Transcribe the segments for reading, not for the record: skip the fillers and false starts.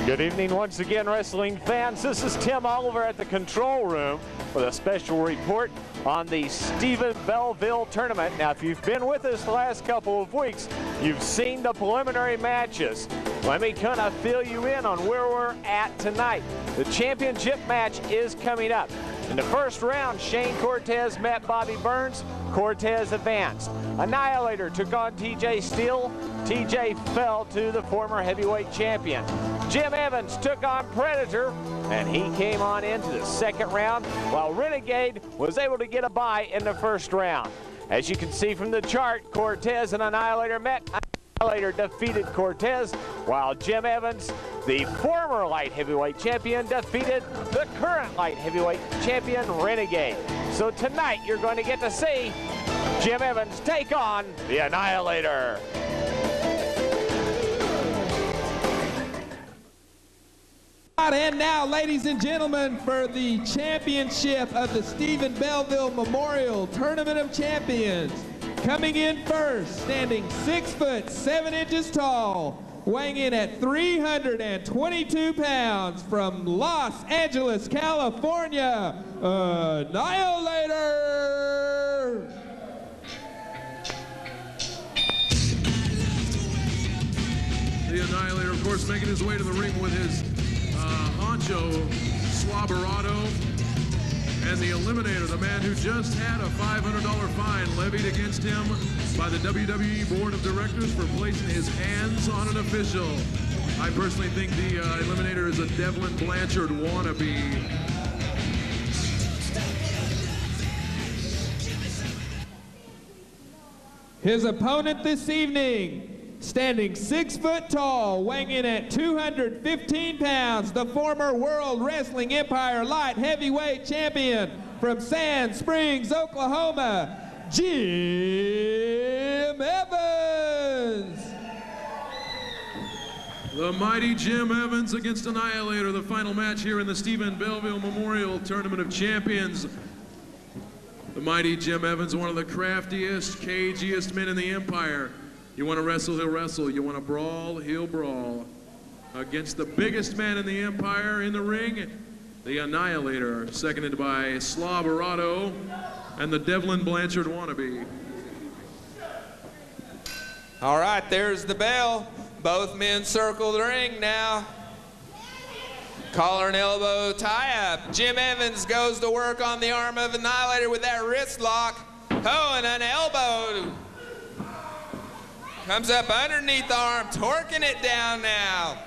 Good evening once again, wrestling fans. This is Tim Oliver at the control room with a special report on the Stephen Belleville tournament. Now, if you've been with us the last couple of weeks, you've seen the preliminary matches. Let me kind of fill you in on where we're at tonight. The championship match is coming up. In the first round, Shane Cortez met Bobby Burns. Cortez advanced. Annihilator took on TJ Steele. TJ fell to the former heavyweight champion. Jim Evans took on Predator, and he came on into the second round, while Renegade was able to get a bye in the first round. As you can see from the chart, Cortez and Annihilator met. Annihilator defeated Cortez, while Jim Evans, the former light heavyweight champion, defeated the current light heavyweight champion, Renegade. So tonight you're going to get to see Jim Evans take on the Annihilator. And now, ladies and gentlemen, for the championship of the Stephen Belleville Memorial Tournament of Champions, coming in first, standing 6 foot 7 inches tall, weighing in at 322 pounds, from Los Angeles, California, Annihilator! The Annihilator, of course, making his way to the ring with his honcho, Slobberado, and the Eliminator, the man who just had a $500 fine levied against him by the WWE Board of Directors for placing his hands on an official. I personally think the Eliminator is a Devlin Blanchard wannabe. His opponent this evening, standing 6 foot tall, weighing in at 215 pounds, the former World Wrestling Empire Light Heavyweight Champion from Sand Springs, Oklahoma, Jim Evans. The mighty Jim Evans against Annihilator, the final match here in the Stephen Belleville Memorial Tournament of Champions. The mighty Jim Evans, one of the craftiest, cagiest men in the Empire. You want to wrestle, he'll wrestle. You want to brawl, he'll brawl. Against the biggest man in the Empire in the ring, the Annihilator, seconded by Slobberado and the Devlin Blanchard wannabe. All right, there's the bell. Both men circle the ring now. Collar and elbow tie-up. Jim Evans goes to work on the arm of Annihilator with that wrist lock. Oh, and an elbow. Comes up underneath the arm, torquing it down now.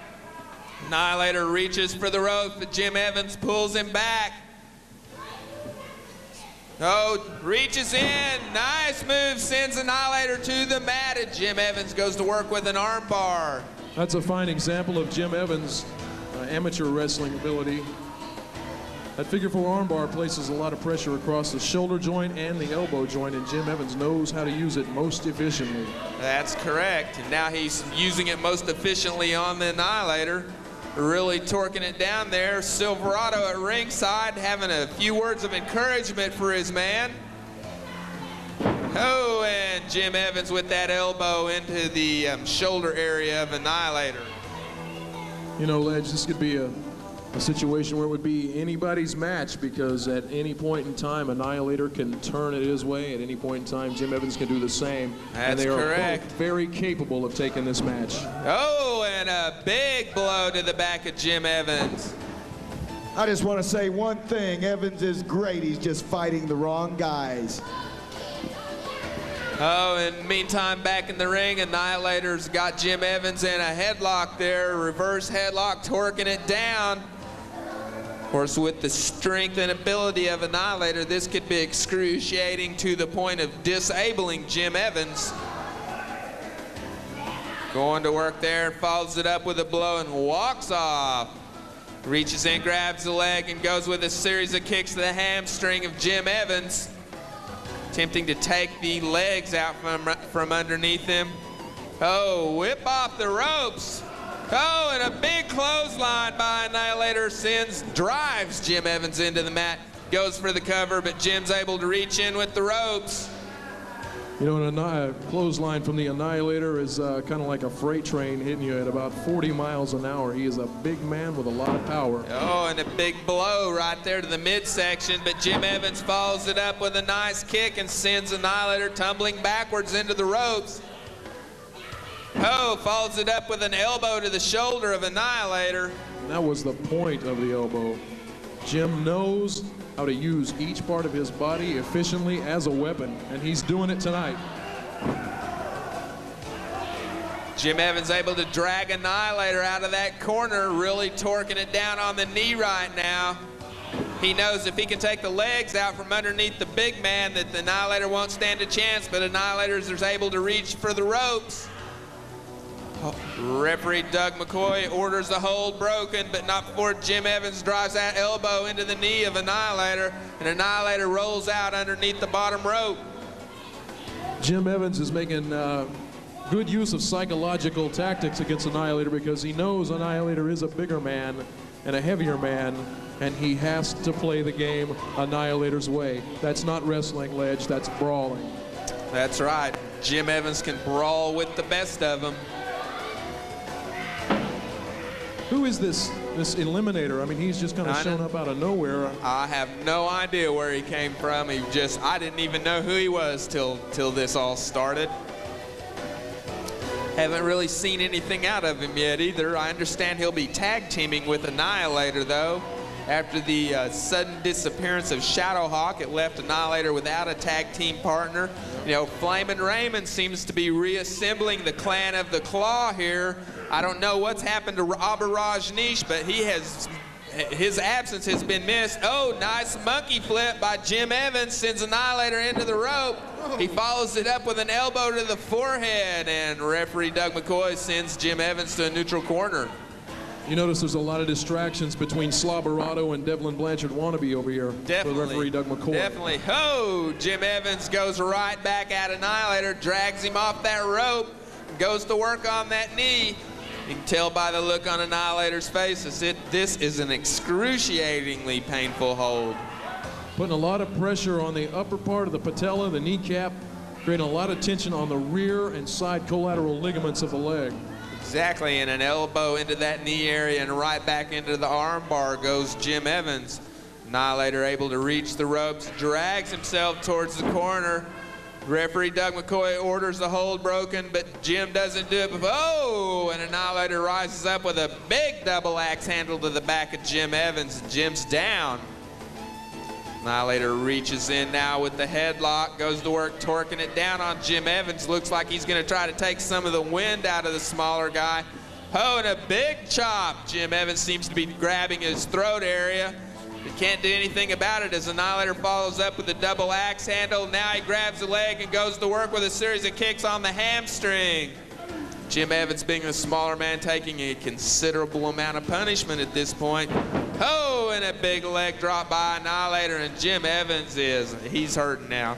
Annihilator reaches for the rope, but Jim Evans pulls him back. Oh, reaches in, nice move, sends Annihilator to the mat, and Jim Evans goes to work with an arm bar. That's a fine example of Jim Evans' amateur wrestling ability. That figure four armbar places a lot of pressure across the shoulder joint and the elbow joint, and Jim Evans knows how to use it most efficiently. That's correct, and now he's using it most efficiently on the Annihilator. Really torquing it down there. Silverado at ringside having a few words of encouragement for his man. Oh, and Jim Evans with that elbow into the shoulder area of Annihilator. You know, Ledge, this could be a situation where it would be anybody's match, because at any point in time, Annihilator can turn it his way. At any point in time, Jim Evans can do the same. That's and they are correct. both very capable of taking this match. Oh, and a big blow to the back of Jim Evans. I just want to say one thing. Evans is great. He's just fighting the wrong guys. Oh, and meantime, back in the ring, Annihilator's got Jim Evans in a headlock there, reverse headlock, torquing it down. Of course, with the strength and ability of Annihilator, this could be excruciating to the point of disabling Jim Evans. Going to work there, follows it up with a blow and walks off. Reaches in, grabs the leg, and goes with a series of kicks to the hamstring of Jim Evans. Attempting to take the legs out from underneath him. Oh, whip off the ropes. Oh, and a big clothesline by Annihilator drives Jim Evans into the mat. Goes for the cover, but Jim's able to reach in with the ropes. You know, a clothesline from the Annihilator is kind of like a freight train hitting you at about 40 miles an hour. He is a big man with a lot of power. Oh, and a big blow right there to the midsection, but Jim Evans follows it up with a nice kick and sends Annihilator tumbling backwards into the ropes. Oh, follows it up with an elbow to the shoulder of Annihilator. That was the point of the elbow. Jim knows how to use each part of his body efficiently as a weapon, and he's doing it tonight. Jim Evans able to drag Annihilator out of that corner, really torquing it down on the knee right now. He knows if he can take the legs out from underneath the big man that the Annihilator won't stand a chance, but Annihilator is able to reach for the ropes. Referee Doug McCoy orders the hold broken, but not before Jim Evans drives that elbow into the knee of Annihilator, and Annihilator rolls out underneath the bottom rope. Jim Evans is making good use of psychological tactics against Annihilator because he knows Annihilator is a bigger man and a heavier man, and he has to play the game Annihilator's way. That's not wrestling, Ledge, that's brawling. That's right. Jim Evans can brawl with the best of them. Who is this Eliminator? I mean, he's just kind of shown up out of nowhere. I have no idea where he came from. I didn't even know who he was till this all started. Haven't really seen anything out of him yet either. I understand he'll be tag teaming with Annihilator though. After the sudden disappearance of Shadowhawk, it left Annihilator without a tag team partner. You know, Flamin' Raymond seems to be reassembling the Clan of the Claw here. I don't know what's happened to Abarajneesh, but his absence has been missed. Oh, nice monkey flip by Jim Evans, sends Annihilator into the rope. He follows it up with an elbow to the forehead, and referee Doug McCoy sends Jim Evans to a neutral corner. You notice there's a lot of distractions between Slobberado and Devlin Blanchard wannabe over here. Definitely. For referee Doug McCoy. Definitely. Oh, Jim Evans goes right back at Annihilator, drags him off that rope, goes to work on that knee. You can tell by the look on Annihilator's face, this is an excruciatingly painful hold. Putting a lot of pressure on the upper part of the patella, the kneecap, creating a lot of tension on the rear and side collateral ligaments of the leg. Exactly, and an elbow into that knee area and right back into the arm bar goes Jim Evans. Annihilator able to reach the ropes, drags himself towards the corner. Referee Doug McCoy orders the hold broken, but Jim doesn't do it. Oh, and Annihilator rises up with a big double axe handle to the back of Jim Evans. Jim's down. Annihilator reaches in now with the headlock, goes to work torquing it down on Jim Evans. Looks like he's going to try to take some of the wind out of the smaller guy. Oh, and a big chop. Jim Evans seems to be grabbing his throat area. He can't do anything about it as Annihilator follows up with a double axe handle. Now he grabs the leg and goes to work with a series of kicks on the hamstring. Jim Evans, being a smaller man, taking a considerable amount of punishment at this point. Oh, and a big leg drop by Annihilator, and Jim Evans he's hurting now.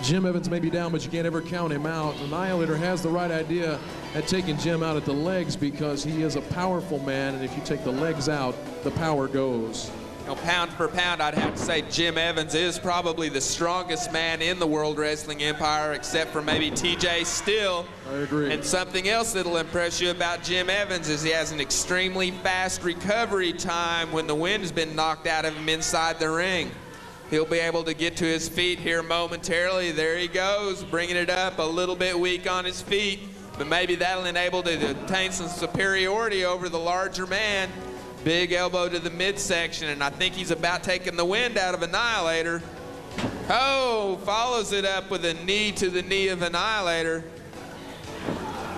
Jim Evans may be down, but you can't ever count him out. Annihilator has the right idea at taking Jim out at the legs because he is a powerful man, and if you take the legs out, the power goes. You know, pound for pound, I'd have to say Jim Evans is probably the strongest man in the World Wrestling Empire, except for maybe TJ Still. I agree. And something else that'll impress you about Jim Evans is he has an extremely fast recovery time when the wind has been knocked out of him inside the ring. He'll be able to get to his feet here momentarily. There he goes, bringing it up, a little bit weak on his feet, but maybe that'll enable to obtain some superiority over the larger man. Big elbow to the midsection, and I think he's about taking the wind out of Annihilator. Oh, follows it up with a knee to the knee of Annihilator.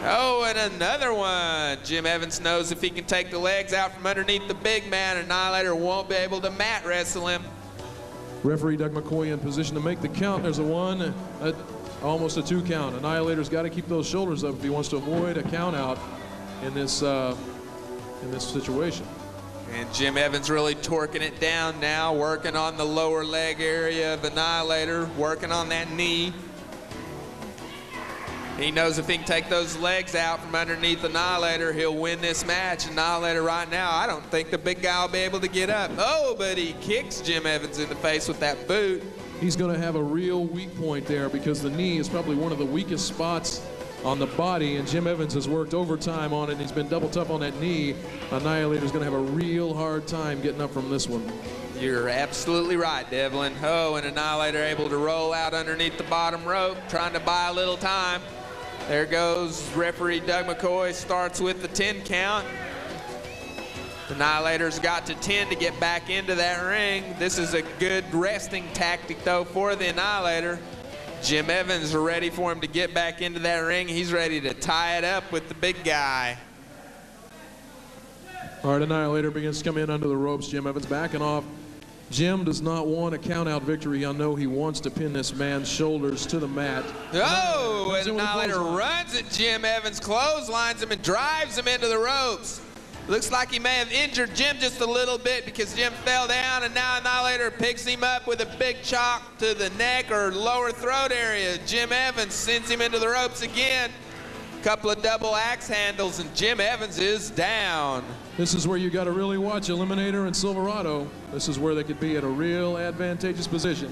Oh, and another one. Jim Evans knows if he can take the legs out from underneath the big man, Annihilator won't be able to mat wrestle him. Referee Doug McCoy in position to make the count. There's a one, almost a 2 count. Annihilator's got to keep those shoulders up if he wants to avoid a count out in this situation. And Jim Evans really torquing it down now, working on the lower leg area of Annihilator, working on that knee. He knows if he can take those legs out from underneath Annihilator, he'll win this match. Annihilator right now, I don't think the big guy will be able to get up. Oh, but he kicks Jim Evans in the face with that boot. he's going to have a real weak point there because the knee is probably one of the weakest spots on the body, and Jim Evans has worked overtime on it, and he's been double tough on that knee. Annihilator's going to have a real hard time getting up from this one. You're absolutely right, Devlin. Oh, and Annihilator able to roll out underneath the bottom rope, trying to buy a little time. There goes referee Doug McCoy, starts with the 10 count. Annihilator's got to 10 to get back into that ring. This is a good resting tactic, though, for the Annihilator. Jim Evans ready for him to get back into that ring. He's ready to tie it up with the big guy. All right, Annihilator begins to come in under the ropes. Jim Evans backing off. Jim does not want a count-out victory. I know he wants to pin this man's shoulders to the mat. Oh, and Annihilator runs at Jim Evans, clotheslines him, and drives him into the ropes. Looks like he may have injured Jim just a little bit because Jim fell down, and now Annihilator picks him up with a big chop to the neck or lower throat area. Jim Evans sends him into the ropes again. Couple of double axe handles, and Jim Evans is down. This is where you got to really watch Eliminator and Silverado. This is where they could be at a real advantageous position.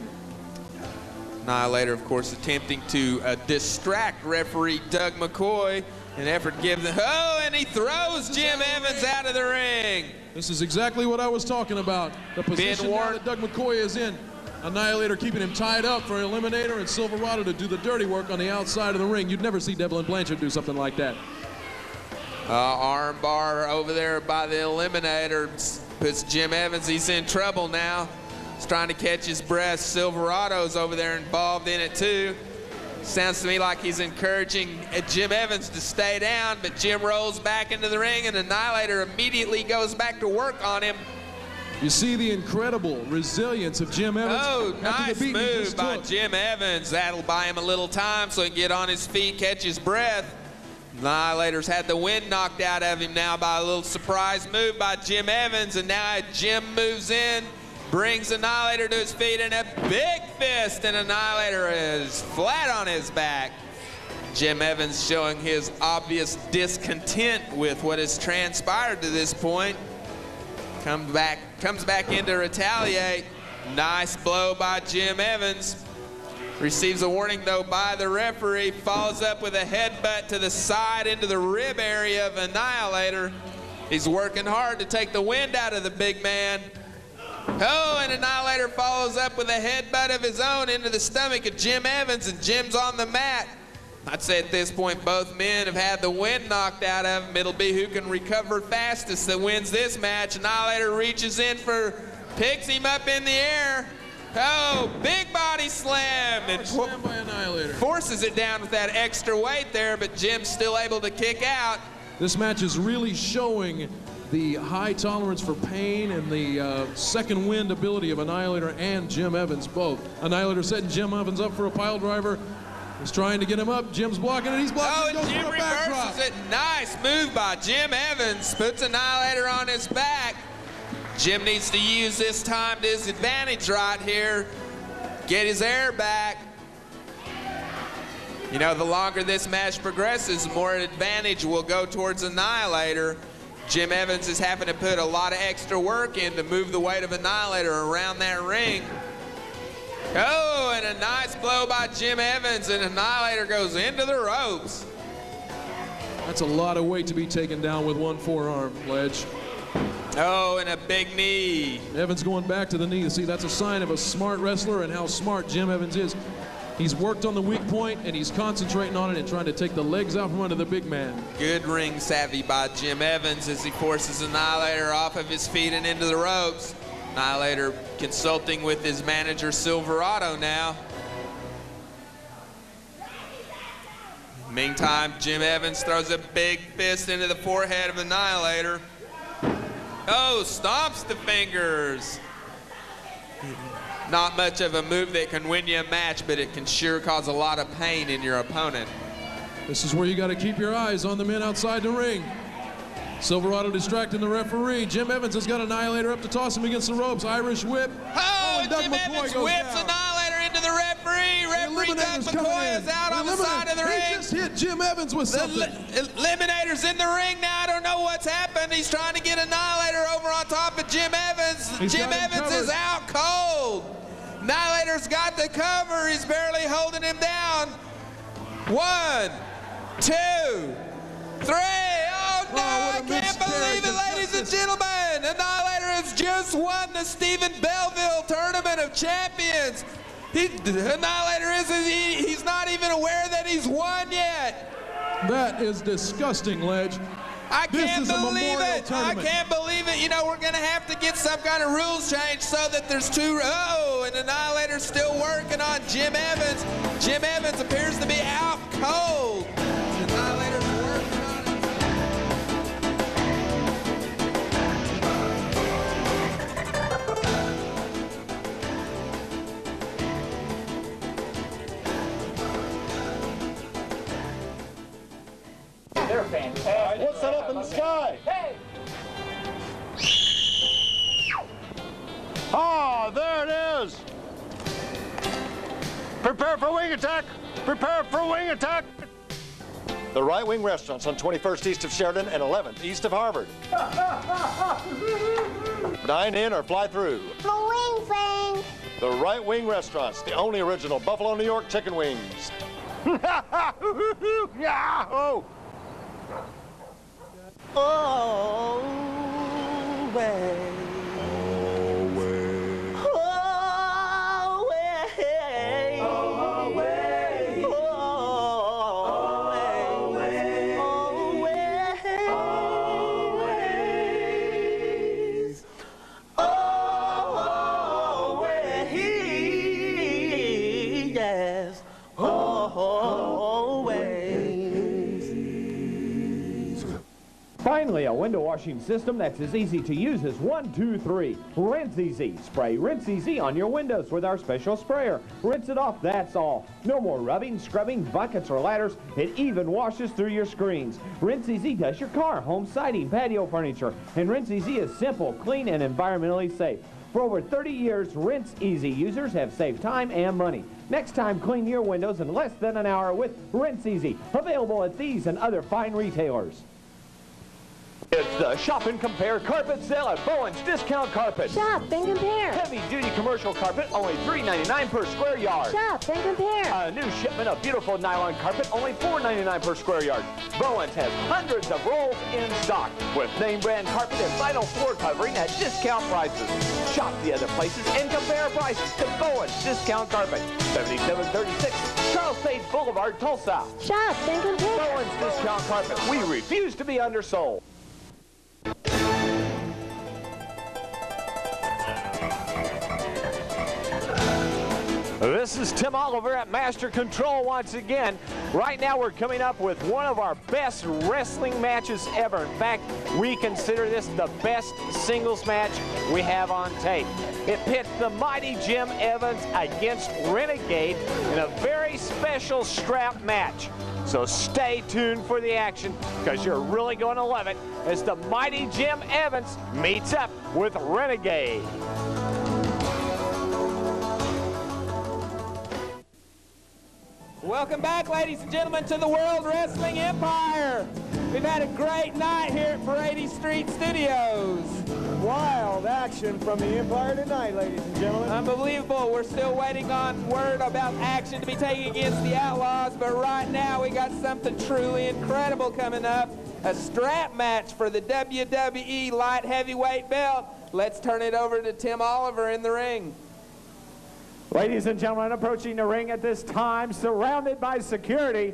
Annihilator, of course, attempting to distract referee Doug McCoy. An effort to give the, oh, and he throws Jim Evans out of the ring. This is exactly what I was talking about. The position now that Doug McCoy is in. Annihilator keeping him tied up for Eliminator and Silverado to do the dirty work on the outside of the ring. You'd never see Devlin Blanchard do something like that. Arm bar over there by the Eliminator puts Jim Evans, he's in trouble now. He's trying to catch his breath. Silverado's over there involved in it too. Sounds to me like he's encouraging Jim Evans to stay down, but Jim rolls back into the ring, and Annihilator immediately goes back to work on him. You see the incredible resilience of Jim Evans. Oh, nice move by Jim Evans. That'll buy him a little time so he can get on his feet, catch his breath. Annihilator's had the wind knocked out of him now by a little surprise move by Jim Evans, and now Jim moves in, brings Annihilator to his feet, and a big fist, and Annihilator is flat on his back. Jim Evans showing his obvious discontent with what has transpired to this point. Comes back in to retaliate. Nice blow by Jim Evans. Receives a warning, though, by the referee. Follows up with a headbutt to the side into the rib area of Annihilator. He's working hard to take the wind out of the big man. Oh, and Annihilator follows up with a headbutt of his own into the stomach of Jim Evans, and Jim's on the mat. I'd say at this point both men have had the wind knocked out of them. It'll be who can recover fastest that wins this match. Annihilator reaches in picks him up in the air. Oh, big body slam. And slam by Annihilator. Forces it down with that extra weight there, but Jim's still able to kick out. This match is really showing the high tolerance for pain and the second wind ability of Annihilator and Jim Evans both. Annihilator setting Jim Evans up for a pile driver. He's trying to get him up. Jim's blocking it. He's blocking it. Oh, Jim reverses it. Nice move by Jim Evans. Puts Annihilator on his back. Jim needs to use this time to his advantage right here. Get his air back. You know, the longer this match progresses, the more advantage will go towards Annihilator. Jim Evans is having to put a lot of extra work in to move the weight of Annihilator around that ring. Oh, and a nice blow by Jim Evans, and Annihilator goes into the ropes. That's a lot of weight to be taken down with one forearm, Ledge. Oh, and a big knee. Evans going back to the knee. See, that's a sign of a smart wrestler and how smart Jim Evans is. He's worked on the weak point, and he's concentrating on it and trying to take the legs out from under the big man. Good ring savvy by Jim Evans as he forces Annihilator off of his feet and into the ropes. Annihilator consulting with his manager Silverado now. Meantime, Jim Evans throws a big fist into the forehead of Annihilator. Oh, stomps the fingers. Not much of a move that can win you a match, but it can sure cause a lot of pain in your opponent. This is where you got to keep your eyes on the men outside the ring. Silverado distracting the referee. Jim Evans has got Annihilator up to toss him against the ropes. Irish whip. Oh, and Jim Evans whips Annihilator into the referee. Referee Doug McCoy is out on the side of the ring. He just hit Jim Evans with something. Eliminator's in the ring now. I don't know what's happened. He's trying to get Annihilator over on top of Jim Evans. Jim Evans is out cold. Annihilator's got the cover. He's barely holding him down. 1, 2, 3. Oh, no, I can't believe it, ladies and gentlemen. Annihilator has just won the Stephen Belleville Tournament of Champions. Annihilator he's not even aware that he's won yet. That is disgusting, Ledge. I can't This is a believe memorial it. tournament. I can't believe it. You know, we're going to have to get some kind of rules change so that there's two. Oh, and Annihilator's still working on Jim Evans. Jim Evans appears to be out cold. Annihilator's working on it. They're fantastic. What's that up in the sky? Hey! Oh, there it is! Prepare for wing attack! Prepare for wing attack! The Right Wing Restaurants on 21st east of Sheridan and 11th east of Harvard. Dine in or fly through. The wing thing. The Right Wing Restaurants, the only original Buffalo, New York chicken wings. Yahoo! Oh, way. Oh, way. Oh, way. Oh, way. Oh, way. Oh, way. Oh, way. Yes. Oh, way. Finally, a window washing system that's as easy to use as 1, 2, 3. Rinse Easy. Spray Rinse Easy on your windows with our special sprayer. Rinse it off, that's all. No more rubbing, scrubbing, buckets, or ladders. It even washes through your screens. Rinse Easy does your car, home siding, patio furniture. And Rinse Easy is simple, clean, and environmentally safe. For over 30 years, Rinse Easy users have saved time and money. Next time, clean your windows in less than an hour with Rinse Easy. Available at these and other fine retailers. It's the Shop and Compare Carpet Sale at Bowen's Discount Carpet. Shop and compare. Heavy-duty commercial carpet, only $3.99 per square yard. Shop and compare. A new shipment of beautiful nylon carpet, only $4.99 per square yard. Bowen's has hundreds of rolls in stock with name brand carpet and vinyl floor covering at discount prices. Shop the other places and compare prices to Bowen's Discount Carpet. 7736 Charles Page Boulevard, Tulsa. Shop and compare. Bowen's Discount Carpet. We refuse to be undersold. This is Tim Oliver at Master Control once again. Right now we're coming up with one of our best wrestling matches ever. In fact, we consider this the best singles match we have on tape. It pits the mighty Jim Evans against Renegade in a very special strap match. So stay tuned for the action because you're really going to love it as the mighty Jim Evans meets up with Renegade. Welcome back, ladies and gentlemen, to the World Wrestling Empire. We've had a great night here at Parade Street Studios. Wild action from the Empire tonight, ladies and gentlemen. Unbelievable. We're still waiting on word about action to be taken against the Outlaws, but right now we got something truly incredible coming up. A strap match for the WWE Light Heavyweight belt. Let's turn it over to Tim Oliver in the ring. Ladies and gentlemen, approaching the ring at this time, surrounded by security,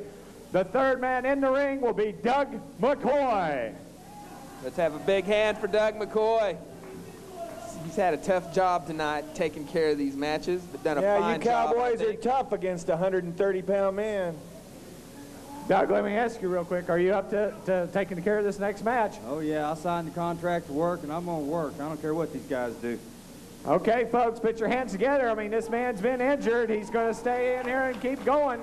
the third man in the ring will be Doug McCoy. Let's have a big hand for Doug McCoy. He's had a tough job tonight taking care of these matches, but done a Yeah, fine you job. Cowboys are tough against a 130-pound man. Doug, let me ask you real quick, are you up to taking care of this next match? Oh, yeah, I signed the contract to work, and I'm going to work. I don't care what these guys do. Okay, folks, put your hands together. I mean, this man's been injured. He's going to stay in here and keep going.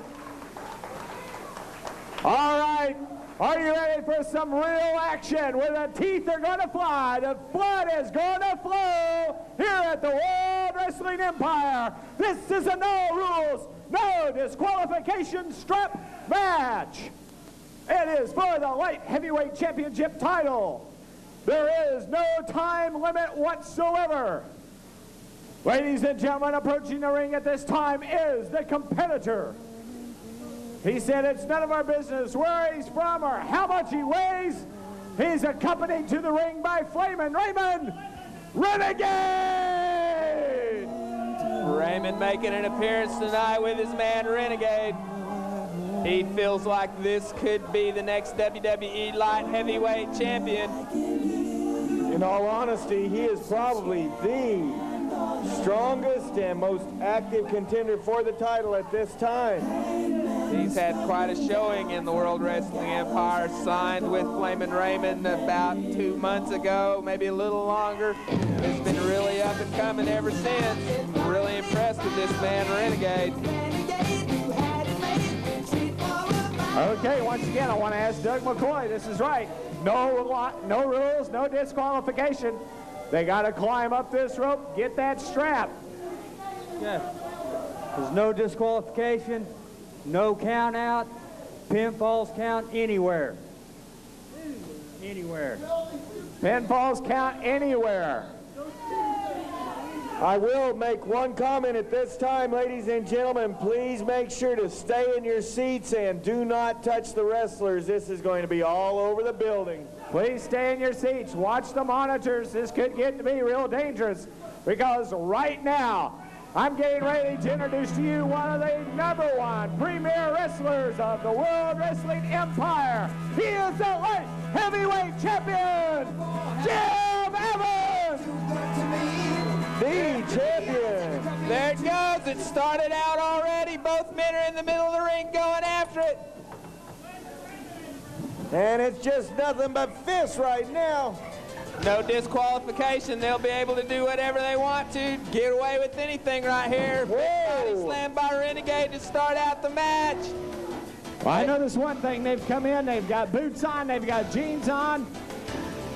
All right. Are you ready for some real action where the teeth are going to fly, the blood is going to flow here at the World Wrestling Empire? This is a no rules, no disqualification strap match. It is for the Light Heavyweight Championship title. There is no time limit whatsoever. Ladies and gentlemen, approaching the ring at this time is the competitor. He said it's none of our business where he's from or how much he weighs. He's accompanied to the ring by Flamin' Raymond Renegade! Raymond making an appearance tonight with his man Renegade. He feels like this could be the next WWE Light Heavyweight Champion. In all honesty, he is probably the strongest and most active contender for the title at this time. He's had quite a showing in the World Wrestling Empire, signed with Flamin' Raymond about 2 months ago, maybe a little longer. He's been really up and coming ever since. Really impressed with this man Renegade. Okay, once again, I want to ask Doug McCoy, this is right. No rules, no disqualification. They got to climb up this rope, get that strap. Yes. There's no disqualification, no count out, pinfalls count anywhere. Anywhere. Pinfalls count anywhere. I will make one comment at this time, ladies and gentlemen. Please make sure to stay in your seats and do not touch the wrestlers. This is going to be all over the building. Please stay in your seats. Watch the monitors. This could get to be real dangerous because right now, I'm getting ready to introduce to you one of the #1 premier wrestlers of the World Wrestling Empire. He is the light heavyweight champion, Jim Evans! The champion. There it goes. It started out already. Both men are in the middle of the ring going after it. And it's just nothing but fists right now. No disqualification. They'll be able to do whatever they want to. Get away with anything right here. Body slam by Renegade to start out the match. Well, I noticed one thing. They've come in. They've got boots on. They've got jeans on.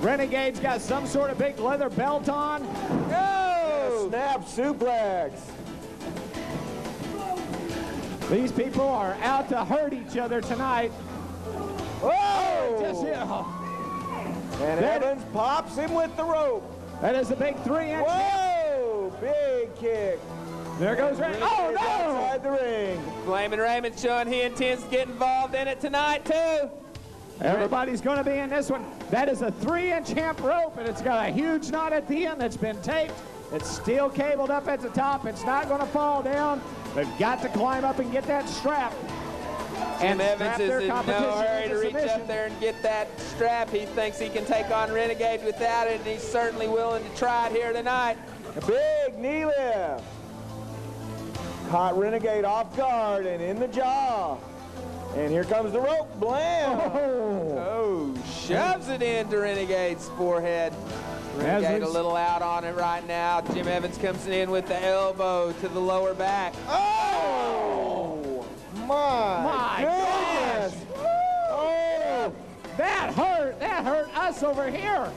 Renegade's got some sort of big leather belt on. Go! Snap suplex. These people are out to hurt each other tonight. Whoa! Just hit. And Evans pops him with the rope. That is a big 3-inch. Whoa! Big kick. There goes Ray. Oh, no! Outside the ring. Flamin' Raymond showing he intends to get involved in it tonight, too. Everybody's going to be in this one. That is a 3-inch hemp rope, and it's got a huge knot at the end that's been taped. It's still cabled up at the top. It's not going to fall down. They've got to climb up and get that strap. Jim Evans is in no hurry to reach up there and get that strap. He thinks he can take on Renegade without it, and he's certainly willing to try it here tonight. A big knee lift. Caught Renegade off guard and in the jaw. And here comes the rope. Blam! Oh, shoves it into Renegade's forehead. Renegade a little out on it right now. Jim Evans comes in with the elbow to the lower back. Oh! My goodness! Oh! That hurt us over here.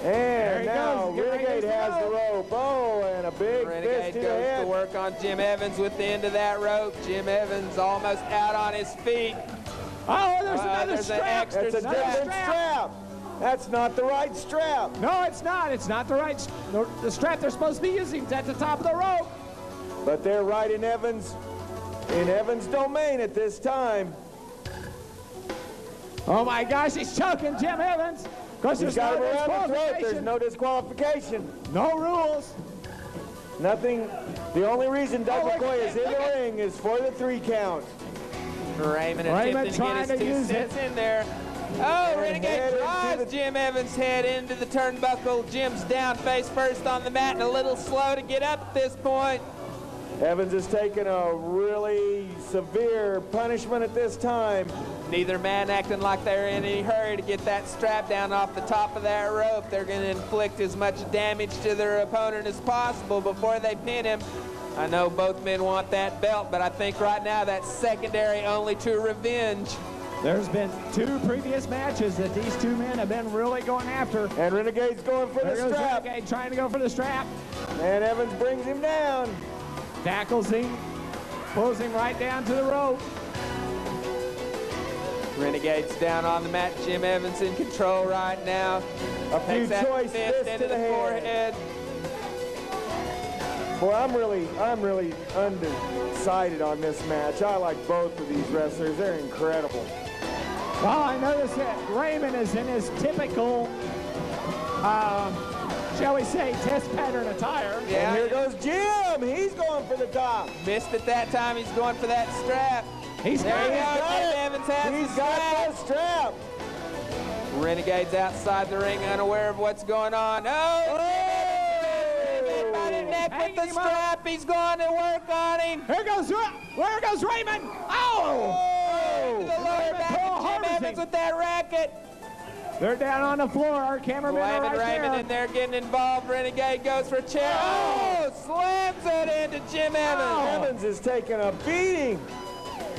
And now Renegade has the rope. Oh, and a big Renegade fist to the goes head. to work on Jim Evans with the end of that rope. Jim Evans almost out on his feet. Oh, there's another strap. That's a different strap. That's not the right strap. No, it's not. It's not the right the strap they're supposed to be using. It's at the top of the rope. But they're right in Evans' domain at this time. Oh my gosh, he's choking Jim Evans. Because He's got him around the throat. There's no disqualification. No rules. Nothing. The only reason Doug McCoy is in the ring is for the 3 count. Raymond attempting to get his 2 cents in there. Oh, Renegade drives Jim Evans' head into the turnbuckle. Jim's down face first on the mat and a little slow to get up at this point. Evans has taken a really severe punishment at this time. Neither man acting like they're in any hurry to get that strap down off the top of that rope. They're going to inflict as much damage to their opponent as possible before they pin him. I know both men want that belt, but I think right now that's secondary only to revenge. There's been 2 previous matches that these 2 men have been really going after. And Renegade's going for the strap. Renegade trying to go for the strap. And Evans brings him down. Tackles him, pulls him right down to the rope. Renegade's down on the mat. Jim Evans in control right now. A few Takes that choice fist fists into to the the forehead. Well, I'm really undecided on this match. I like both of these wrestlers. They're incredible. Well, I noticed that Raymond is in his typical, shall we say, test pattern attire. And here goes Jim. He's going for the top. Missed it that time. He's going for that strap. He's There got he it. goes. Jim Evans has He's the got strap. the strap. Renegades outside the ring, unaware of what's going on. Oh! Raymond by the neck with the strap. He's going to work on him. Here goes Raymond. Oh! To the lower back of Jim Evans with that racket. They're down on the floor. Our cameramen are Blaming right Raymond there. in there getting involved. Renegade goes for a chair. Oh! Slams it into Jim Evans. Evans is taking a beating.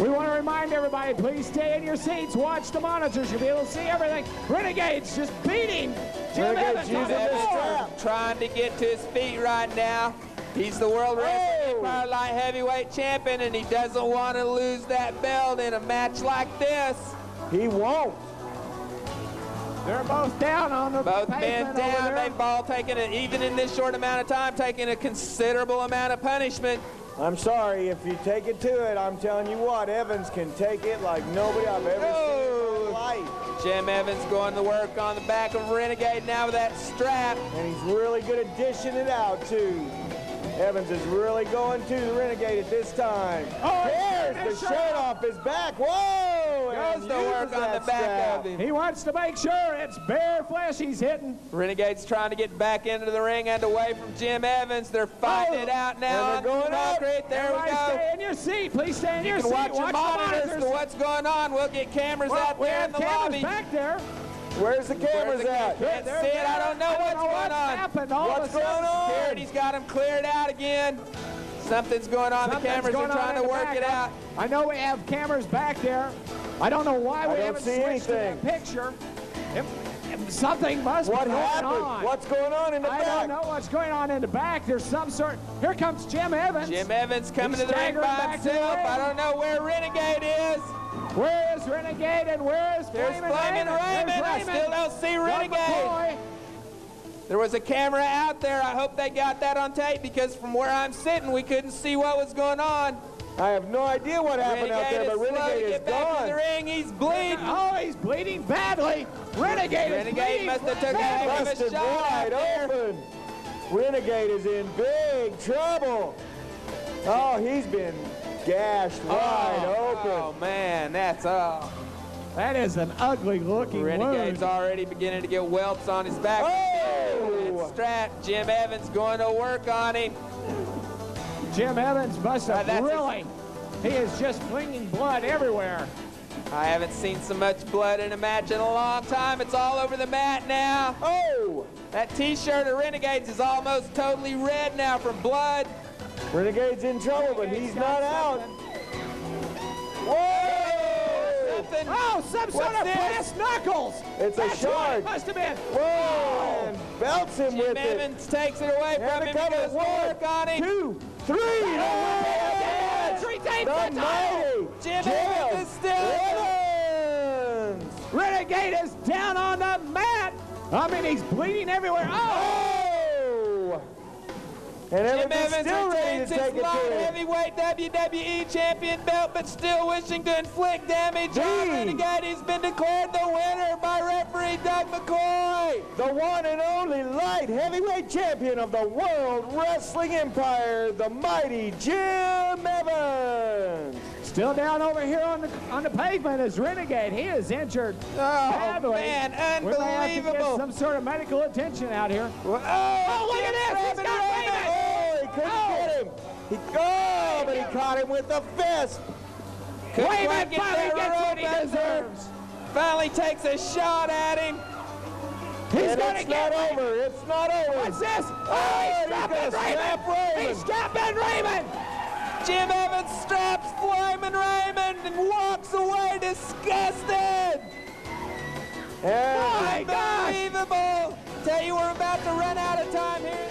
We want to remind everybody, please stay in your seats. Watch the monitors. You'll be able to see everything. Renegade's just beating Jim Evans. using on the the floor. strap. Trying to get to his feet right now. He's the World Wrestling Empire Light Heavyweight Champion, and he doesn't want to lose that belt in a match like this. He won't. They're both down on the Both men pavement over down. there. They've all taken it, even in this short amount of time, taking a considerable amount of punishment. I'm sorry, if you take it to it, I'm telling you what, Evans can take it like nobody I've ever seen in my life. Jim Evans going to work on the back of Renegade now with that strap. And he's really good at dishing it out, too. Evans is really going to the Renegade at this time. Oh, Tears the shirt off his back. Whoa! Goes and to work uses on that the back strap. of him. He wants to make sure it's bare flesh he's hitting. Renegade's trying to get back into the ring and away from Jim Evans. They're fighting it out now. And they're going up. Concrete. There we Everybody go. stay in your seat. Please stay in your You seat. can watch your the monitors to what's going on. We'll get cameras Well, out we there in have the cameras lobby. back there. Where's the cameras at? Can't see it. I don't know what's going on. Happened all What's of a sudden. going on? Security's got him cleared out again. Something's going on. Something's The cameras going are on trying in to the work back. it out. I know we have cameras back there. I don't know why we don't haven't see switched to that anything. picture. Something must What be going happened? on. What's going on in the I back? don't know what's going on in the back. There's some sort. Here comes Jim Evans. Jim Evans coming He's to the ring staggering by back to the himself. ring. I don't know where Renegade is. Where is Renegade and where is There's Flamin' Flamin' Raymond. There's I still don't see Doug Renegade. McCoy. There was a camera out there. I hope they got that on tape because from where I'm sitting, we couldn't see what was going on. I have no idea what happened out there, but slow to Renegade is get back to the gone. ring. He's bleeding. Oh, he's bleeding badly. Renegade is bleeding must have took a badly. heck of a Busted shot out wide there. open. Renegade is in big trouble. Oh, he's been gashed wide open. Oh man, that's That is an ugly looking Renegade's wound. already beginning to get welts on his back. Oh! That strap. Jim Evans going to work on him. Jim Evans must have that's really. He is just flinging blood everywhere. I haven't seen so much blood in a match in a long time. It's all over the mat now. Oh! That t-shirt of Renegades is almost totally red now from blood. Renegade's in trouble, but he's not out. Whoa! Something. Oh, some sort What's of this? brass knuckles. It's a That's what shard. it must have been. Whoa! And belts him Jim with it. Evans takes it away And from the him. cover. He goes to work on him. 2, 3. The mighty Jim Evans is still Evans. Renegade is down on the mat. I mean, he's bleeding everywhere. Oh! Oh! And Jim Evans is Evans still ready retains to his take it light to him. heavyweight WWE champion belt, but still wishing to inflict damage on D. Renegade. He's been declared the winner by referee Doug McCoy. The one and only light heavyweight champion of the World Wrestling Empire, the mighty Jim Evans. Still down over here on the pavement is Renegade. He is injured badly. man, We're gonna have to get unbelievable. some sort of medical attention out here. Oh, look at this. He's got Raymond. Oh, he couldn't get him. But he caught him with a fist. Couldn't Raymond quite get finally that gets what he rope up there. deserves. Finally takes a shot at him. He's And going to it's get not over. It's not over. What's this? Oh, he's he's strapping gonna strap Raymond. Raymond. He's strapping Raymond. Jim Evans straps Flamin' Raymond and walks away disgusted. And My gosh. Unbelievable. Tell you we're about to run out of time here.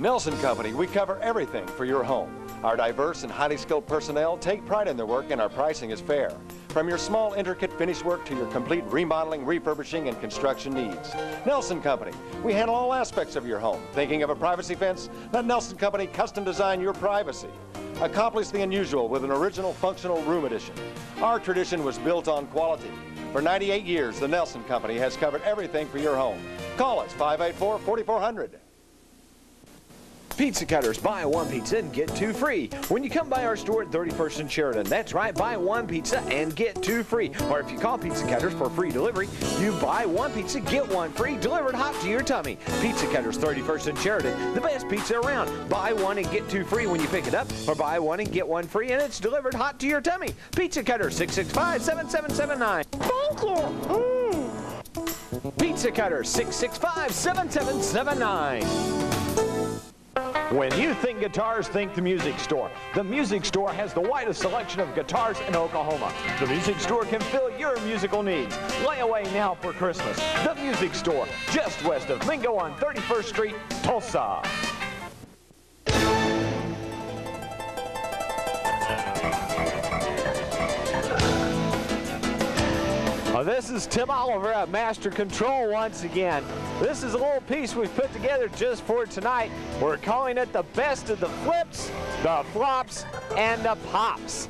Nelson Company, we cover everything for your home. Our diverse and highly skilled personnel take pride in their work, and our pricing is fair. From your small, intricate finish work to your complete remodeling, refurbishing, and construction needs. Nelson Company, we handle all aspects of your home. Thinking of a privacy fence? Let Nelson Company custom design your privacy. Accomplish the unusual with an original functional room addition. Our tradition was built on quality. For 98 years, the Nelson Company has covered everything for your home. Call us, 584-4400. Pizza Cutters, buy one pizza and get two free. When you come by our store at 31st and Sheridan, that's right, buy one pizza and get two free. Or if you call Pizza Cutters for free delivery, you buy one pizza, get one free, delivered hot to your tummy. Pizza Cutters, 31st and Sheridan, the best pizza around. Buy one and get two free when you pick it up, or buy one and get one free and it's delivered hot to your tummy. Pizza Cutters, 665-7779. Thank you. Pizza Cutters, 665-7779. When you think guitars, think the Music Store. The Music Store has the widest selection of guitars in Oklahoma. The Music Store can fill your musical needs. Lay away now for Christmas. The Music Store, just west of Mingo on 31st Street, Tulsa. This is Tim Oliver at Master Control once again. This is a little piece we've put together just for tonight. We're calling it the best of the flips, the flops, and the pops.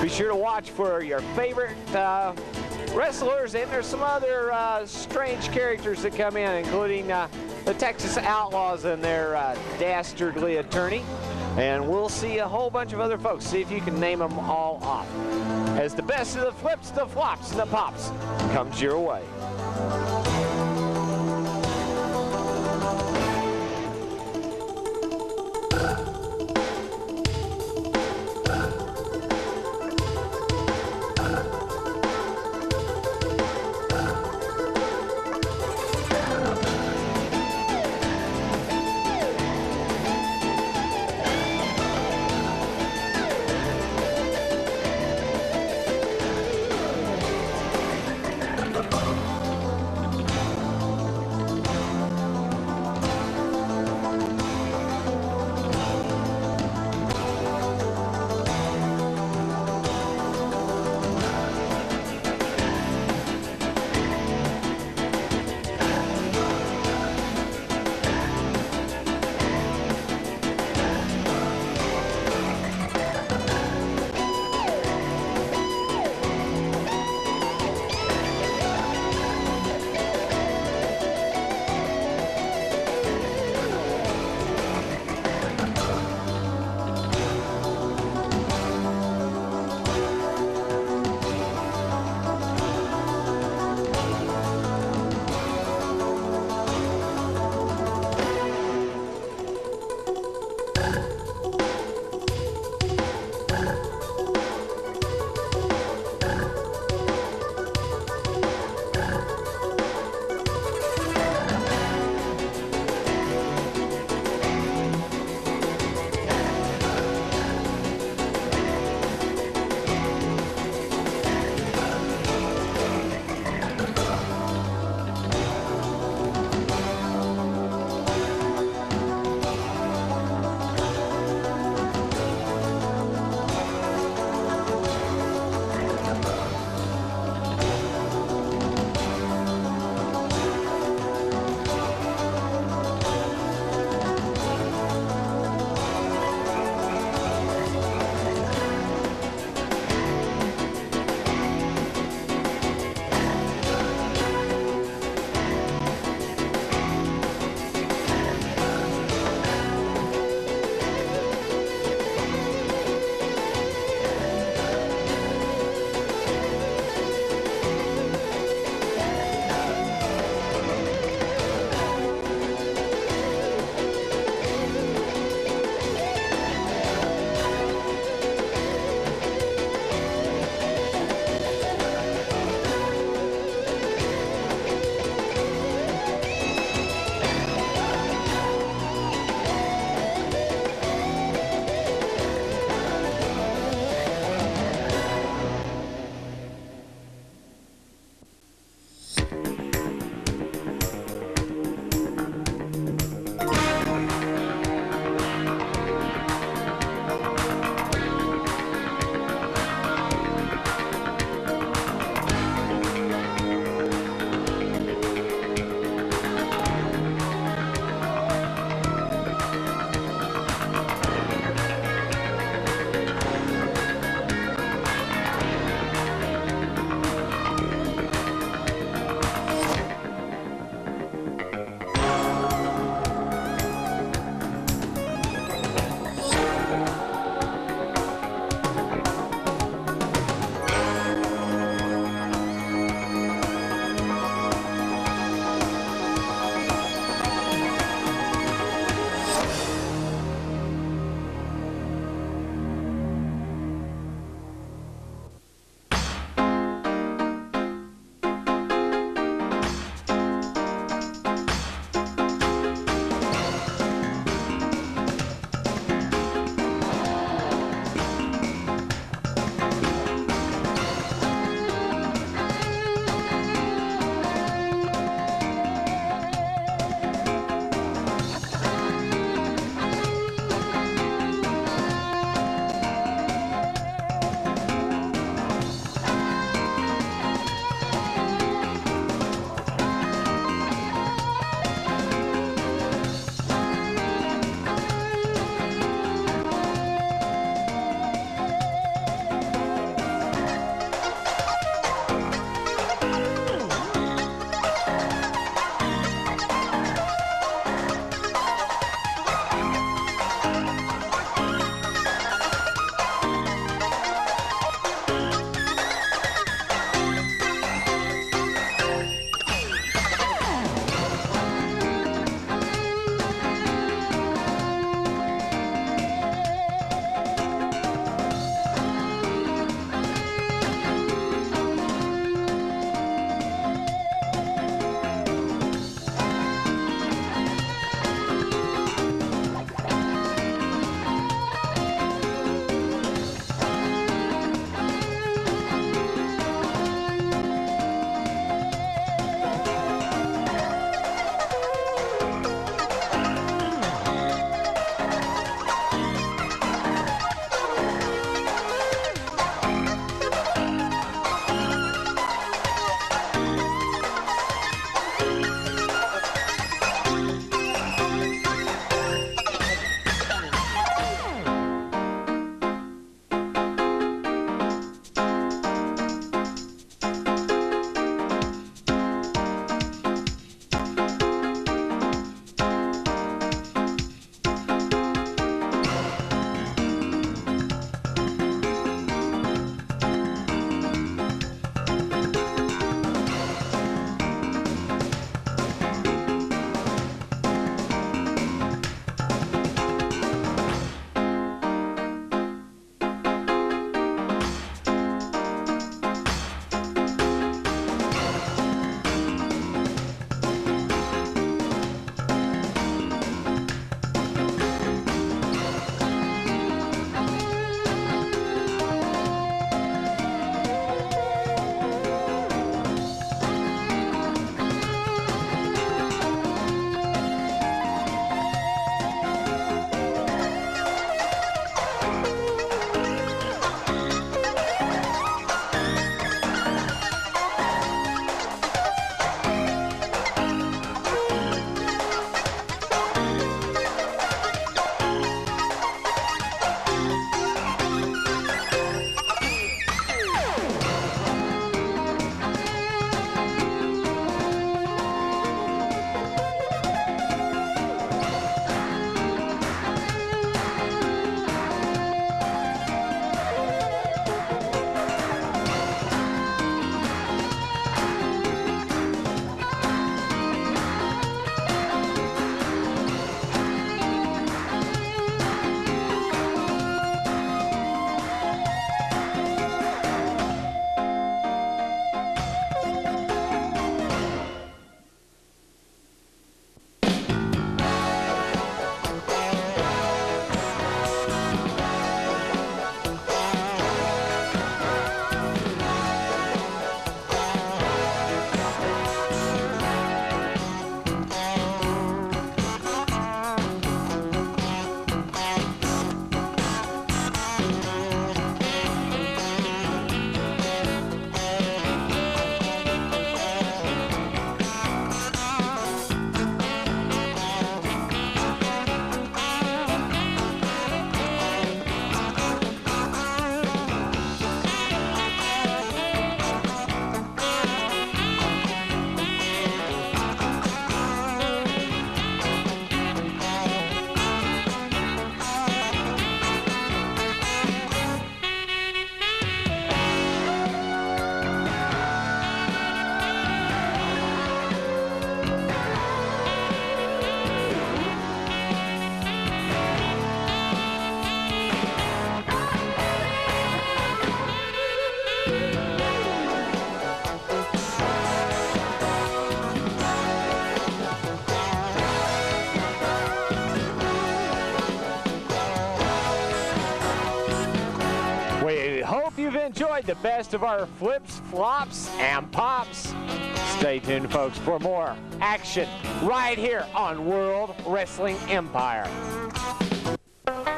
Be sure to watch for your favorite wrestlers, and there's some other strange characters that come in, including the Texas Outlaws and their dastardly attorney. And we'll see a whole bunch of other folks. See if you can name them all off. As the best of the flips, the flops, and the pops comes your way. hope you've enjoyed the best of our flips, flops, and pops. Stay tuned, folks, for more action right here on World Wrestling Empire.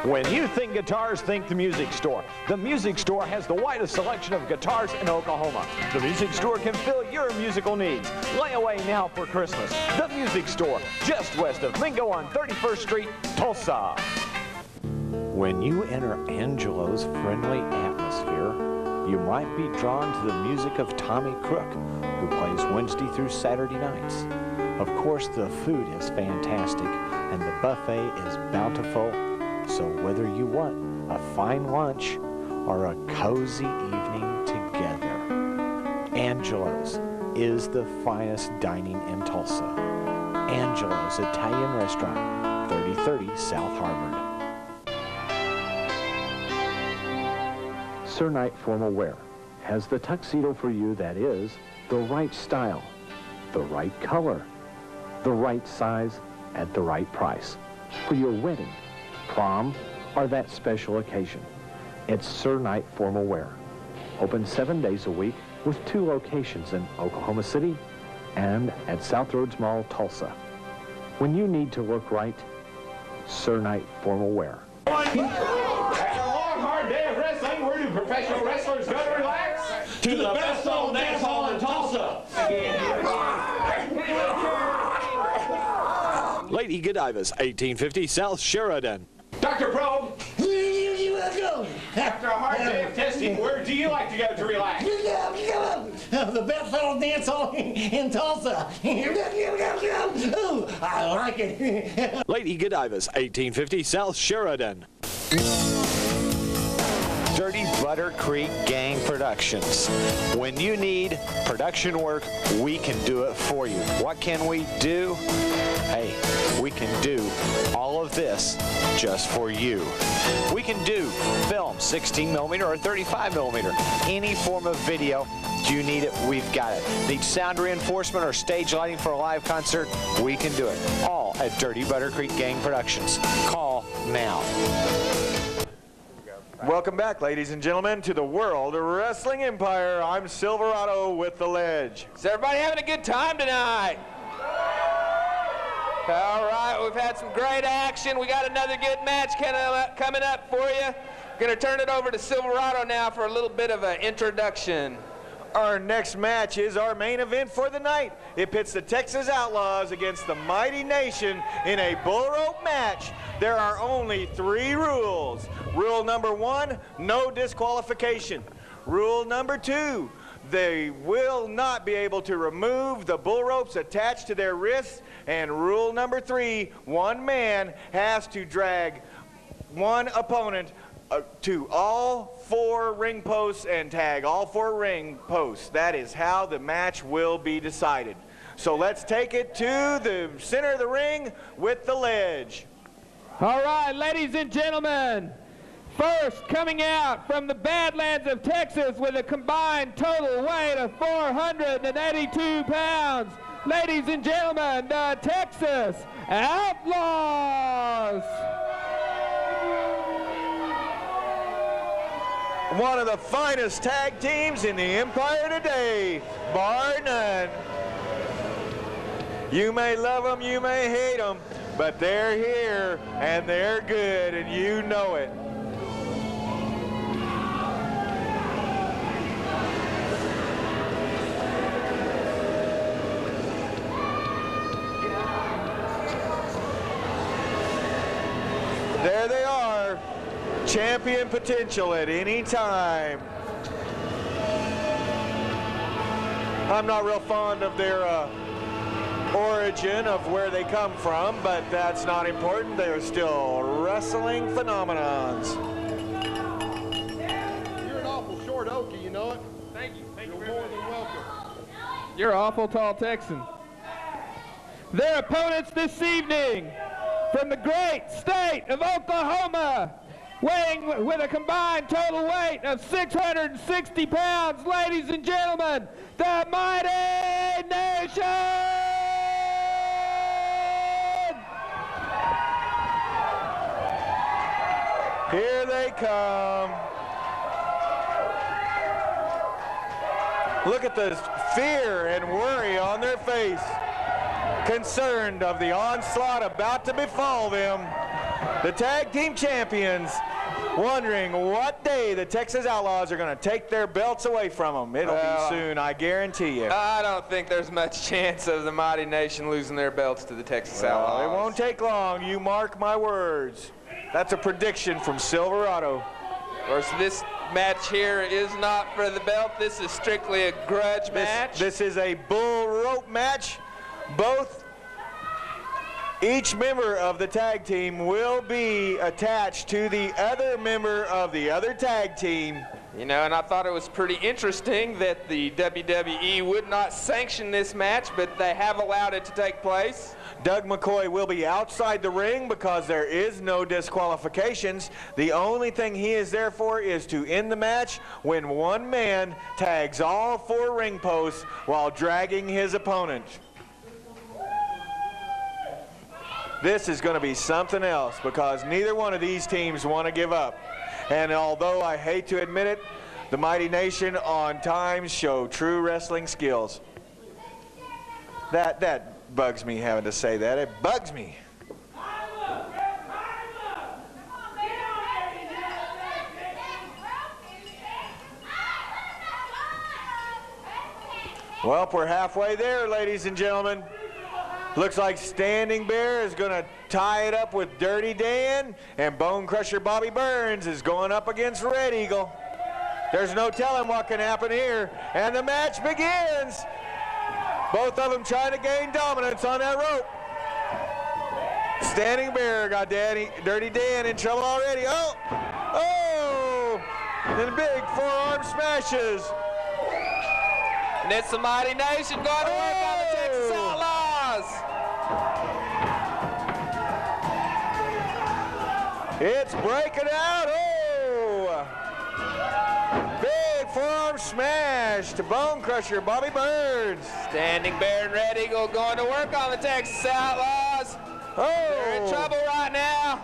When you think guitars, think the Music Store. The Music Store has the widest selection of guitars in Oklahoma. The Music Store can fill your musical needs. Lay away now for Christmas. The Music Store, just west of Mingo on 31st Street, Tulsa. When you enter Angelo's friendly atmosphere, you might be drawn to the music of Tommy Crook, who plays Wednesday through Saturday nights. Of course, the food is fantastic, and the buffet is bountiful. So whether you want a fine lunch or a cozy evening together, Angelo's is the finest dining in Tulsa. Angelo's Italian Restaurant, 3030 South Harvard. Sir Knight Formal Wear has the tuxedo for you that is the right style, the right color, the right size, at the right price for your wedding, prom, or that special occasion. It's Sir Knight Formal Wear. Open 7 days a week with 2 locations in Oklahoma City and at South Roads Mall, Tulsa. When you need to look right, Sir Knight Formal Wear. After a long, hard day of wrestling, where do professional wrestlers go to relax? To the best old dance hall in Tulsa. Lady Godiva's, 1850 South Sheridan. Dr. Probe, after a hard day of testing, where do you like to go to relax? The best little dance hall in Tulsa. Ooh, I like it. Lady Godiva's, 1850 South Sheridan. Dirty Butter Creek Gang Productions. When you need production work, we can do it for you. What can we do? Hey, we can do all of this just for you. We can do film, 16mm or 35mm, any form of video. Do you need it? We've got it. Need sound reinforcement or stage lighting for a live concert? We can do it. All at Dirty Butter Creek Gang Productions. Call now. Welcome back, ladies and gentlemen, to the World Wrestling Empire. I'm Silverado with The Ledge. Is everybody having a good time tonight? All right, we've had some great action. We got another good match coming up for you. Going to turn it over to Silverado now for a little bit of an introduction. Our next match is our main event for the night. It pits the Texas Outlaws against the Mighty Nation in a bull rope match. There are only 3 rules. Rule number 1, no disqualification. Rule number 2, they will not be able to remove the bull ropes attached to their wrists. And rule number 3, one man has to drag one opponent to all 4 ring posts and tag all 4 ring posts. That is how the match will be decided. So let's take it to the center of the ring with The Ledge. All right, ladies and gentlemen, first coming out from the Badlands of Texas with a combined total weight of 482 pounds, ladies and gentlemen, the Texas Outlaws. One of the finest tag teams in the Empire today, bar none. You may love them, you may hate them, but they're here and they're good, and you know it. There they are. Champion potential at any time. I'm not real fond of their origin of where they come from, but that's not important. They're still wrestling phenomenons. You're an awful short Okie, you know it? Thank you. Thank you You're very more much. than welcome. You're an awful tall Texan. Their opponents this evening from the great state of Oklahoma, weighing with a combined total weight of 660 pounds, ladies and gentlemen, the Mighty Nation! Here they come. Look at the fear and worry on their face. Concerned of the onslaught about to befall them. The tag team champions wondering what day the Texas Outlaws are going to take their belts away from them. It'll be soon, I guarantee you. I don't think there's much chance of the Mighty Nation losing their belts to the Texas Outlaws. It won't take long, you mark my words. That's a prediction from Silverado. Of course, this match here is not for the belt. This is strictly a grudge match. This is a bull rope match. Each member of the tag team will be attached to the other member of the other tag team. You know, and I thought it was pretty interesting that the WWE would not sanction this match, but they have allowed it to take place. Doug McCoy will be outside the ring because there is no disqualifications. The only thing he is there for is to end the match when one man tags all 4 ring posts while dragging his opponent. This is going to be something else because neither one of these teams want to give up. And although I hate to admit it, the Mighty Nation on times show true wrestling skills. That bugs me having to say that. It bugs me. Well, we're halfway there, ladies and gentlemen. Looks like Standing Bear is going to tie it up with Dirty Dan, and Bone Crusher Bobby Burns is going up against Red Eagle. There's no telling what can happen here, and the match begins. Both of them trying to gain dominance on that rope. Standing Bear got Dirty Dan in trouble already. Oh! And big forearm smashes. And it's the Mighty Nation going to work on the Texas Outlaws. It's breaking out. Oh! Big forearm smash to Bone Crusher Bobby Burns. Standing Bear and Red Eagle going to work on the Texas Outlaws. Oh! They're in trouble right now.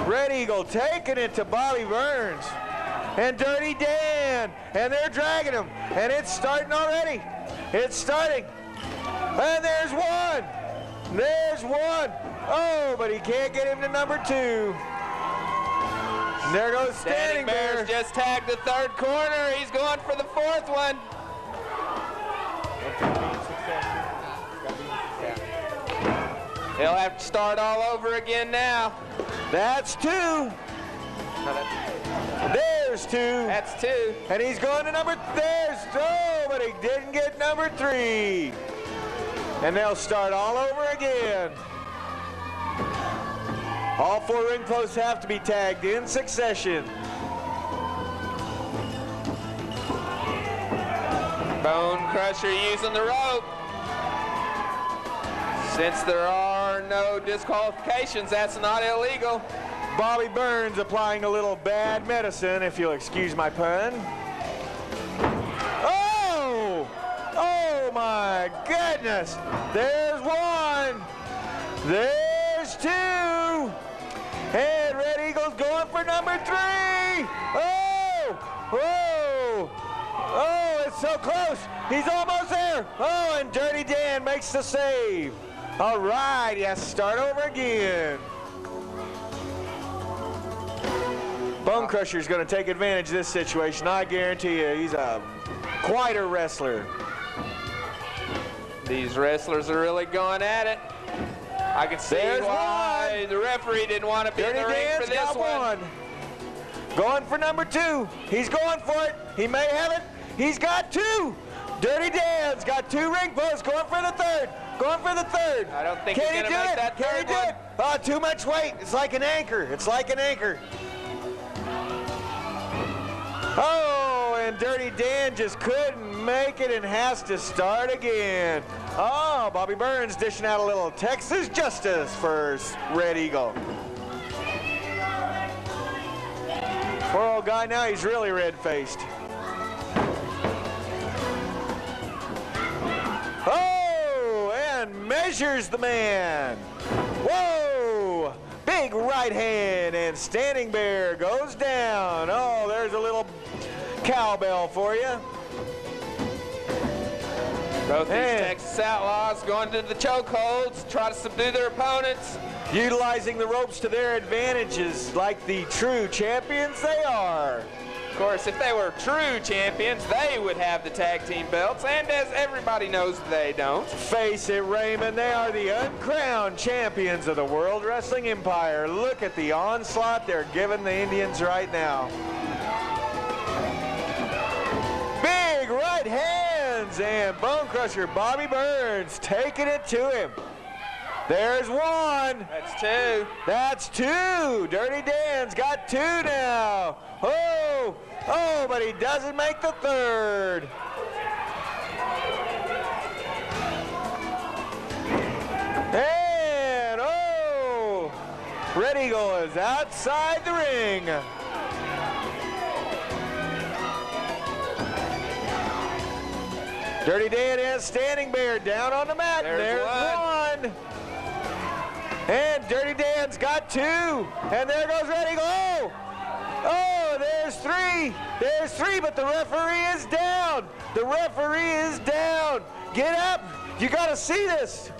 Red Eagle taking it to Bobby Burns. And Dirty Dan. And they're dragging him. And it's starting already. It's starting. And there's one. There's one. Oh, but he can't get him to number 2. And there goes Standing Bear. Bear's just tagged the 3rd corner. He's going for the 4th one. He'll have to start all over again now. That's 2. There's 2. That's 2. And he's going to there's 2, but he didn't get number 3. And they'll start all over again. All 4 ring posts have to be tagged in succession. Bone Crusher using the rope. Since there are no disqualifications, that's not illegal. Bobby Burns applying a little bad medicine, if you'll excuse my pun. Oh! Oh my goodness! There's 1. There's 2. And Red Eagle's going for number 3. Oh! Whoa! Oh, it's so close. He's almost there. Oh, and Dirty Dan makes the save. All right, he has to start over again. Bone Crusher's going to take advantage of this situation. I guarantee you, he's quite a wrestler. These wrestlers are really going at it. I can see why the referee didn't want to be in the ring for this one. Going for number 2. He's going for it. He may have it. He's got 2. Dirty Dan's got 2 ring posts. Going for the 3rd. Going for the 3rd. I don't think he's going to make that 3rd one. Can he do it? Oh, too much weight. It's like an anchor. It's like an anchor. Oh, and Dirty Dan just couldn't make it and has to start again. Oh, Bobby Burns dishing out a little Texas justice for Red Eagle. Poor old guy, now he's really red-faced. Oh, and measures the man. Whoa! Big right hand, and Standing Bear goes down. Oh, there's a little cowbell for you. Both these Texas Outlaws going to the chokeholds, try to subdue their opponents. Utilizing the ropes to their advantages like the true champions they are. Of course, if they were true champions, they would have the tag team belts, and as everybody knows, they don't. Face it, Raymond, they are the uncrowned champions of the World Wrestling Empire. Look at the onslaught they're giving the Indians right now. Big right hands, and Bone Crusher Bobby Burns taking it to him. There's one. That's two. That's two. Dirty Dan's got two now. Oh, oh, but he doesn't make the third. And, oh, Red Eagle is outside the ring. Dirty Dan has Standing Bear down on the mat. There's one. And Dirty Dan's got two. And there goes Red Eagle. Oh! Oh, there's three. There's three, but the referee is down. The referee is down. Get up. You got to see this.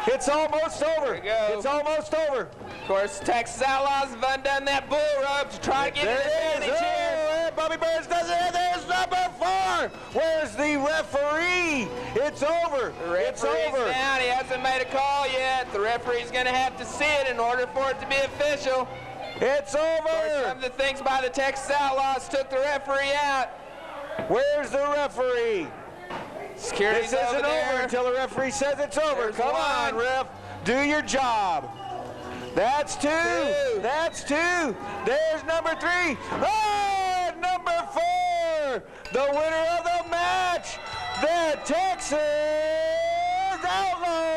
It's almost over. It's almost over. Of course, Texas Outlaws have undone that bull rope to try to get an advantage here. Bobby Burns does it. There's number 4. Where's the referee? It's over. It's over. Down. He hasn't made a call yet. The referee's going to have to see it in order for it to be official. It's over. Of course, some of the things by the Texas Outlaws took the referee out. Where's the referee? Security's this isn't over until the referee says it's over. Come on, ref. Do your job. That's two. That's two. There's number 3. Oh, number 4. The winner of the match, the Texas Outlaws.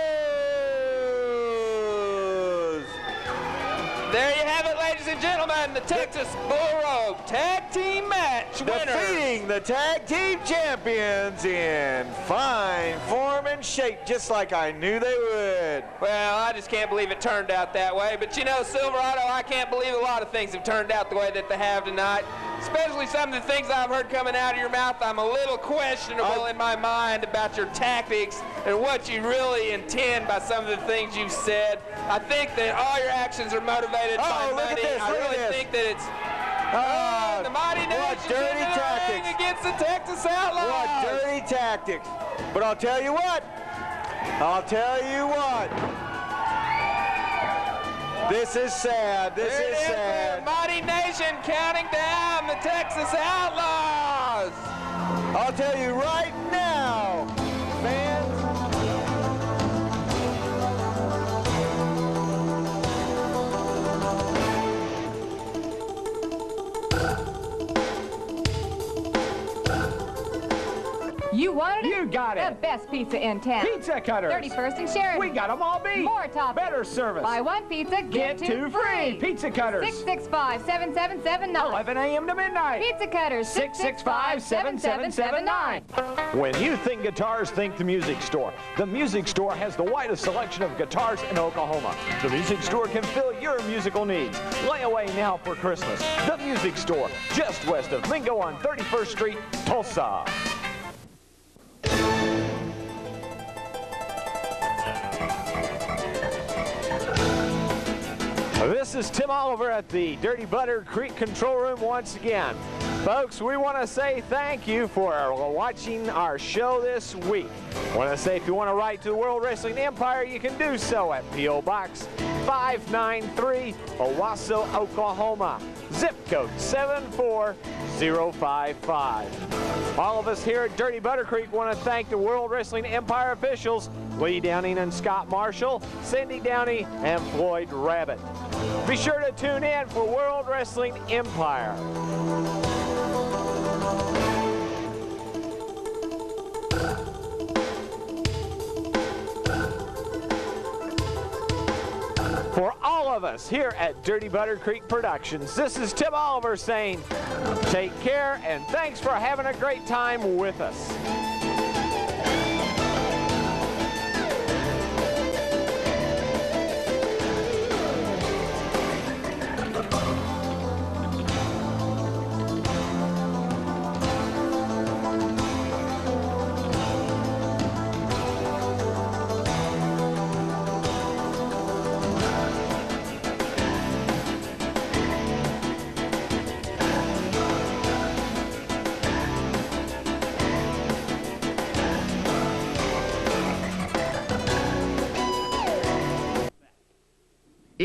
There you have it, ladies and gentlemen. The Texas Bull Rope Tag Team Match winner. Defeating the Tag Team Champions in fine form and shape, just like I knew they would. Well, I just can't believe it turned out that way. But you know, Silverado, I can't believe a lot of things have turned out the way that they have tonight. Especially some of the things I've heard coming out of your mouth. I'm a little questionable in my mind about your tactics and what you really intend by some of the things you've said. I think that all your actions are motivated by money. I really think that it's the Mighty Nation dirty tactics against the Texas Outlaws. What dirty tactics. But I'll tell you what. I'll tell you what. This is sad. This is sad. The Mighty Nation counting down the Texas Outlaws. I'll tell you right now, fans. You wanted it? You got it. The best pizza in town. Pizza Cutters. 31st and Sheridan. We got them all beat. More toppings. Better service. Buy one pizza, get two free. Pizza Cutters. 665-7779. 11 a.m. to midnight. Pizza Cutters. 665-7779. When you think guitars, think the Music Store. The Music Store has the widest selection of guitars in Oklahoma. The Music Store can fill your musical needs. Lay away now for Christmas. The Music Store, just west of Mingo on 31st Street, Tulsa. This is Tim Oliver at the Dirty Butter Creek Control Room once again. Folks, we want to say thank you for watching our show this week. I want to say if you want to write to the World Wrestling Empire, you can do so at P.O. Box 593, Owasso, Oklahoma. Zip code 74055. All of us here at Dirty Butter Creek want to thank the World Wrestling Empire officials, Lee Downing and Scott Marshall, Cindy Downey, and Floyd Rabbit. Be sure to tune in for World Wrestling Empire. For all of us here at Dirty Butter Creek Productions, this is Tim Oliver saying take care and thanks for having a great time with us.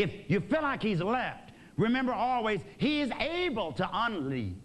If you feel like he's left, remember always, he is able to unlead.